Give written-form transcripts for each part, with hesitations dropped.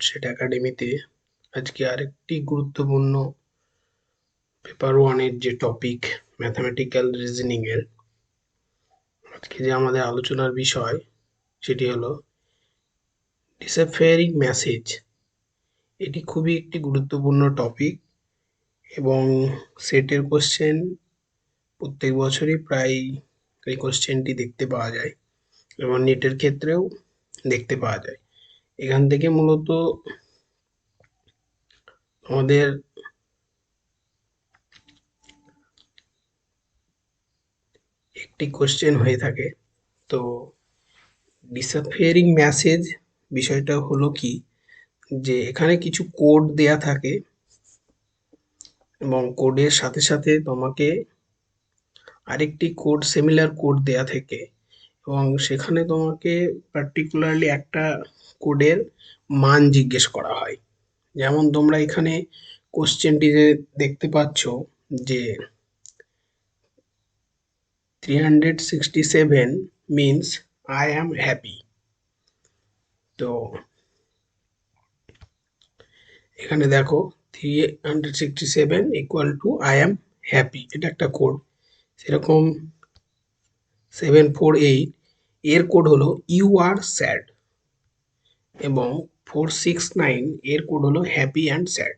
Set একাডেমিতে আজকে আরেকটি গুরুত্বপূর্ণ পেপার 1 এর যে টপিক ম্যাথমেটিক্যাল রিজনিং এর আজকে যে আমাদের আলোচনার বিষয় সেটি হলো ডিসঅ্যাপিয়ারিং মেসেজ। এটি খুবই একটি গুরুত্বপূর্ণ টপিক এবং সেটের কোশ্চেন প্রত্যেক বছরই প্রায় এই কোশ্চেনটি দেখতে পাওয়া যায় এবং নেটের ক্ষেত্রেও দেখতে পাওয়া যায়। এখান থেকে মূলত আমাদের একটি কোশ্চেন হয়ে থাকে। তো ডিসঅ্যাপিয়ারিং মেসেজ বিষয়টা হলো কি, যে এখানে কিছু কোড দেয়া থাকে এবং কোডের সাথে সাথে তোমাকে আরেকটি কোড, সিমিলার কোড দেয়া থাকে এবং সেখানে তোমাকে পার্টিকুলারলি একটা কোডের মান জিজ্ঞেস করা হয়। যেমন তোমরা এখানে কোশ্চেনটি যে দেখতে পাচ্ছ যে 367 means I am happy। তো এখানে দেখো 367 equal to I am happy, এটা একটা কোড। সেরকম 748 এর কোড হলো ইউ আর স্যাড এবং 469 এর কোড হলো হ্যাপি অ্যান্ড স্যাড।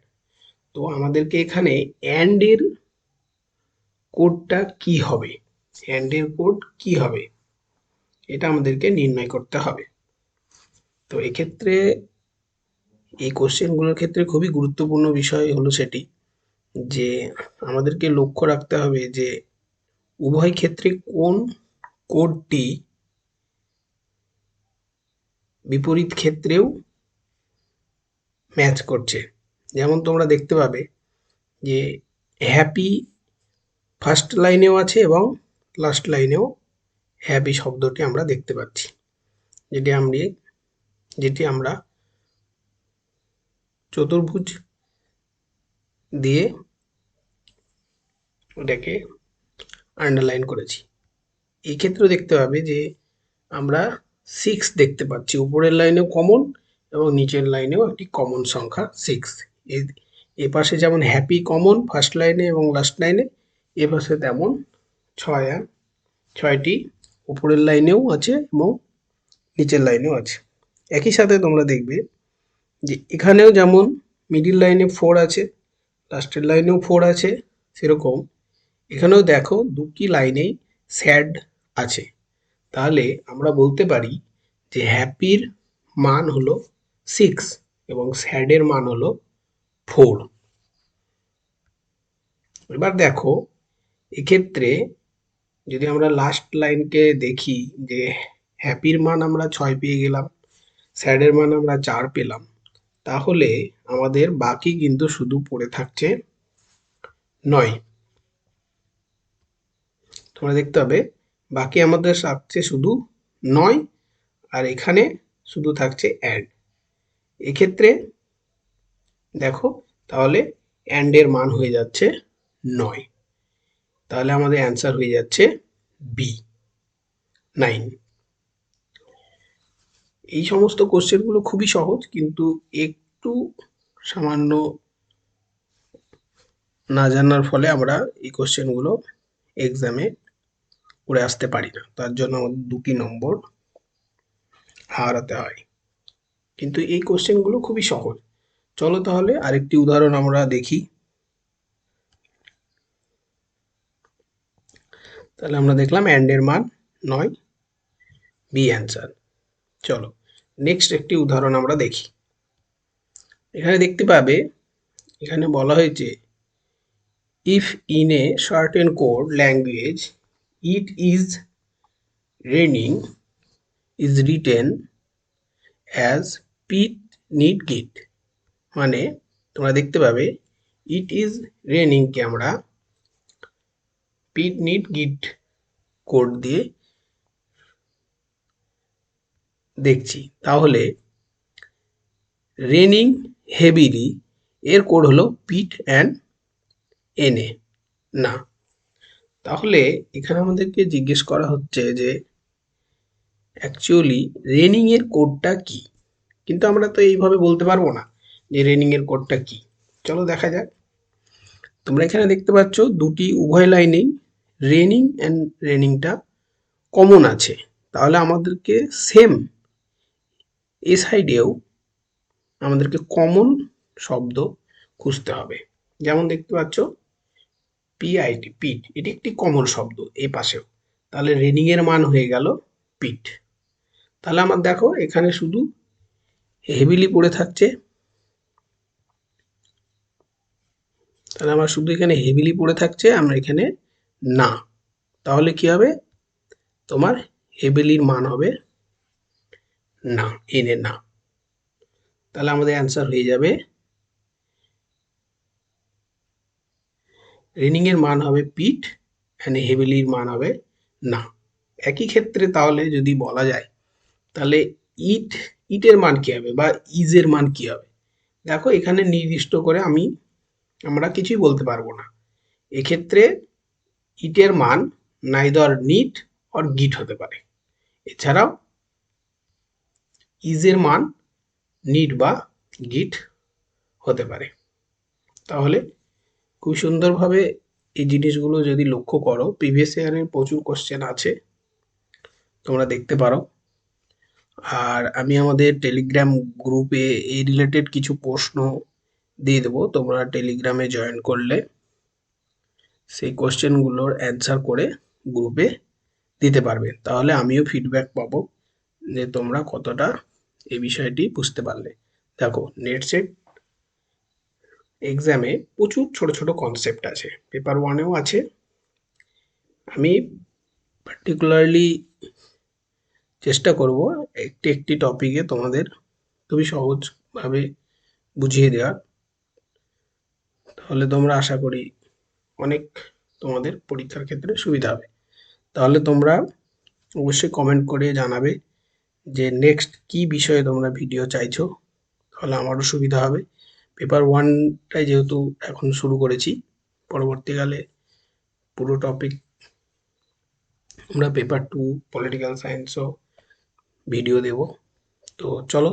তো আমাদেরকে এখানে অ্যান্ড এর কোডটা কি হবে, অ্যান্ড এর কোড কি হবে এটা আমাদেরকে নির্ণয় করতে হবে। তো এক্ষেত্রে এই কোশ্চেনগুলোর ক্ষেত্রে খুবই গুরুত্বপূর্ণ বিষয় হলো সেটি যে আমাদেরকে লক্ষ্য রাখতে হবে যে উভয় ক্ষেত্রে কোন কোডটি বিপরীত ক্ষেত্রেও ম্যাচ করছে। যেমন তোমরা দেখতে পাবে যে হ্যাপি ফার্স্ট লাইনেও আছে এবং লাস্ট লাইনেও হ্যাপি শব্দটি আমরা দেখতে পাচ্ছি, যেটি আমরা চতুর্ভুজ দিয়ে ওটাকে আন্ডারলাইন করেছি। এই ক্ষেত্রেও দেখতে পাবে যে আমরা 6 দেখতে পাচ্ছি, উপরের লাইনেও কমন এবং নিচের লাইনেও একটি কমন সংখ্যা 6। এ পাশে যেমন হ্যাপি কমন ফার্স্ট লাইনে এবং লাস্ট লাইনে, এ পাশে তেমন 6টি উপরের লাইনেও আছে এবং নিচের লাইনেও আছে। একই সাথে তোমরা দেখবে যে এখানেও যেমন মিডিল লাইনে 4 আছে, লাস্টের লাইনেও 4 আছে, সেরকম এখানেও দেখো দুটি লাইনেই স্যাড আছে। তাহলে আমরা বলতে পারি যে হ্যাপির মান হলো 6 এবং স্যাডের মান হলো 4। এবার দেখো এক্ষেত্রে যদি আমরা লাস্ট লাইনকে দেখি যে হ্যাপির মান আমরা 6 পেয়ে গেলাম, স্যাডের মান আমরা 4 পেলাম, তাহলে আমাদের বাকি কিন্তু শুধু পড়ে থাকছে 9। তোমরা দেখতে পাবে বাকি আমাদের থাকছে শুধু 9 আর এখানে শুধু থাকছে অ্যাড। এক্ষেত্রে দেখো তাহলে অ্যান্ড এর মান হয়ে যাচ্ছে 9, তাহলে আমাদের অ্যান্সার হয়ে যাচ্ছে বি 9। এই সমস্ত কোশ্চেনগুলো খুবই সহজ, কিন্তু একটু সামান্য না জানার ফলে আমরা এই কোশ্চেনগুলো এক্সামে করে আসতে পারি না, তার জন্য আমাদের 2টি নম্বর হারাতে হয়। কিন্তু এই কোশ্চেনগুলো খুবই সহজ। চলো তাহলে আরেকটি উদাহরণ আমরা দেখি। তাহলে আমরা দেখলাম অ্যান্ড এর মান 9, বি অ্যান্সার। চলো নেক্সট একটি উদাহরণ আমরা দেখি। এখানে দেখতে পাবে, এখানে বলা হয়েছে if in a certain code language it is raining is written as pit need git। মানে তোমরা দেখতে পাবে it is raining কে আমরা pit need git কোড দিয়ে দেখছি, তাহলে রেনিং হেভিলি এর কোড হলো পিট অ্যান্ড এনএ না। তাহলে এখানে আমাদেরকে জিজ্ঞেস করা হচ্ছে যে অ্যাকচুয়ালি রেনিং এর কোডটা কি, কিন্তু আমরা তো এইভাবে বলতে পারবো না যে রেনিং এর কোডটা কি। চলো দেখা যাক। তোমরা এখানে দেখতে পাচ্ছ দুটি উভয় লাইনেই রেনিং অ্যান্ড রেনিংটা কমন আছে, তাহলে আমাদেরকে সেম এই সাইডেও আমাদেরকে কমন শব্দ খুঁজতে হবে। যেমন দেখতে পাচ্ছ পিআইটি, পিট, এটি একটি কমন শব্দ এই পাশেও, তাহলে রেনিং এর মান হয়ে গেল পিট। তাহলে আমার দেখো এখানে শুধু হেভিলি পড়ে থাকছে, তাহলে আমার শুধু এখানে হেভিলি পড়ে থাকছে, আমরা এখানে না, তাহলে কি হবে তোমার হেভিলির মান হবে না, এনে না। তাহলে আমাদের অ্যান্সার হয়ে যাবে রেনিং এর মান হবে পিট অ্যান্ড হেভিলির মান হবে না। একই ক্ষেত্রে তাহলে যদি বলা যায় তাহলে ইট, ইটের মান কি হবে বা ইজের মান কি হবে? দেখো এখানে নির্দিষ্ট করে আমরা কিছুই বলতে পারবো না। এক্ষেত্রে ইটের মান নাইদার নিট অর গিট হতে পারে। এছাড়াও ইজের মান নিট বা গিট হতে পারে। তাহলে খুব সুন্দরভাবে এই জিনিসগুলো যদি লক্ষ্য করো, প্রিভিয়াস ইয়ারের প্রচুর কোশ্চেন আছে, তোমরা দেখতে পারো। আর আমি আমাদের টেলিগ্রাম গ্রুপে এই রিলেটেড কিছু প্রশ্ন দিয়ে দেবো, তোমরা টেলিগ্রামে জয়েন করলে সেই কোশ্চেনগুলোর অ্যান্সার করে গ্রুপে দিতে পারবে। তাহলে আমিও ফিডব্যাক পাবো যে তোমরা কতটা এই বিষয়টি বুঝতে পারলে। দেখো নেট সেট এক্সামে প্রচুর ছোট ছোট কনসেপ্ট আছে, পেপার ওয়ানেও আছে। আমি পার্টিকুলারলি চেষ্টা করব একটি একটি টপিকে তোমাদের খুবই সহজভাবে বুঝিয়ে দেওয়ার, তাহলে তোমরা আশা করি অনেক তোমাদের পরীক্ষার ক্ষেত্রে সুবিধা হবে। তাহলে তোমরা অবশ্যই কমেন্ট করে জানাবে যে নেক্সট কি বিষয়ে তোমরা ভিডিও চাইছো, তাহলে আমারও সুবিধা হবে। পেপার ওয়ানটাই যেহেতু এখন শুরু করেছি, পরবর্তীকালে পুরো টপিক আমরা পেপার টু পলিটিক্যাল সায়েন্সও ভিডিও দেব। তো চলো,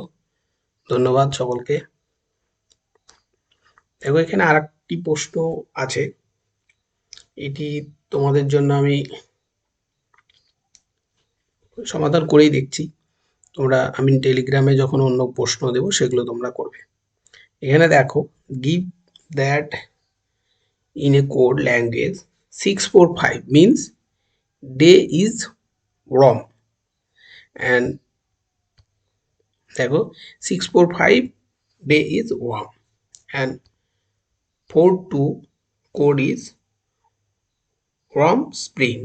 ধন্যবাদ সকলকে। দেখো এখানে আর একটি প্রশ্ন আছে, এটি তোমাদের জন্য আমি সমাধান করেই দেখছি। আমি টেলিগ্রামে যখন অন্য প্রশ্ন দেব সেগুলো তোমরা করবে। এখানে দেখো, give that in a code language 645 means day is warm, and দেখো 645 day is warm and 42 code is warm spring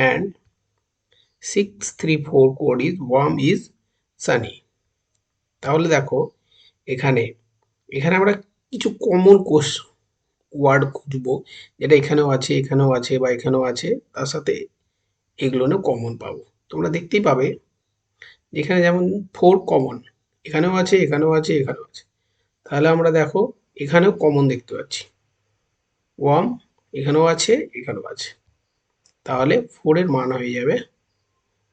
and 634 code is warm is sunny। তাহলে দেখো এখানে এখানে আমরা কিছু কমন ওয়ার্ড খুঁজবো, যেটা এখানেও আছে, এখানেও আছে বা এখানেও আছে, তার সাথে এগুলো না কমন পাবো। তোমরা দেখতেই পাবে এখানে যেমন 4 কমন, এখানেও আছে, এখানেও আছে, এখানেও আছে। তাহলে আমরা দেখো এখানেও কমন দেখতে পাচ্ছি, ওয়ার্ম এখানেও আছে, এখানেও আছে। তাহলে 4 এর মান হয়ে যাবে,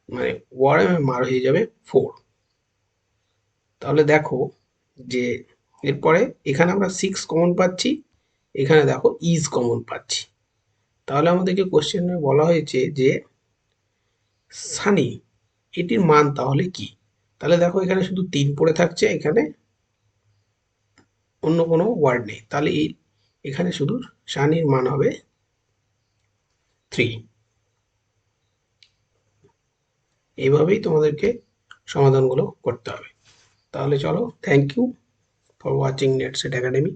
মানে ওয়ার্মের মান হয়ে যাবে 4। তাহলে দেখো যে এরপরে এখানে আমরা 6 কমন পাচ্ছি, এখানে দেখো ইজ কমন পাচ্ছি। তাহলে আমাদেরকে কোশ্চেনে বলা হয়েছে যে সানি এটির মান তাহলে কি? তাহলে দেখো এখানে শুধু 3 পড়ে থাকছে, এখানে অন্য কোনো ওয়ার্ড নেই, তাহলে এখানে শুধু সানির মান হবে 3। এইভাবেই তোমাদেরকে সমাধানগুলো করতে হবে। তাহলে চলো, thank you for watching NETSET academy.